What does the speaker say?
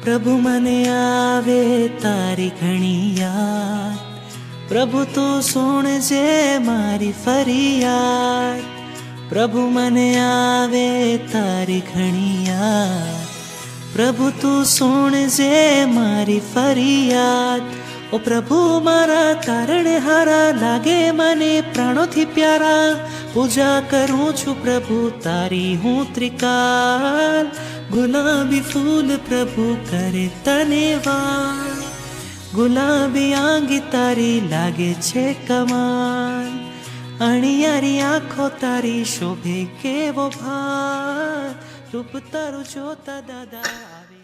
प्रभु मने आवे तारी घणी याद, प्रभु तू सुन जे मारी फरियाद। प्रभु मने आवे तारी घणी याद, प्रभु तू सुन जे मारी फरियाद। ओ प्रभु मारा तारण हारा लागे मने प्राणों थी प्यारा। पूजा करूं छु प्रभु तारी हूँ त्रिकाल। गुलाबी फूल प्रभु करे तने वार, गुलाबी आंगी तारी लागे छे कमाल। अणियारी आँखों तारी शोभे केवो भार, रूप तारू जोता दादा आवे।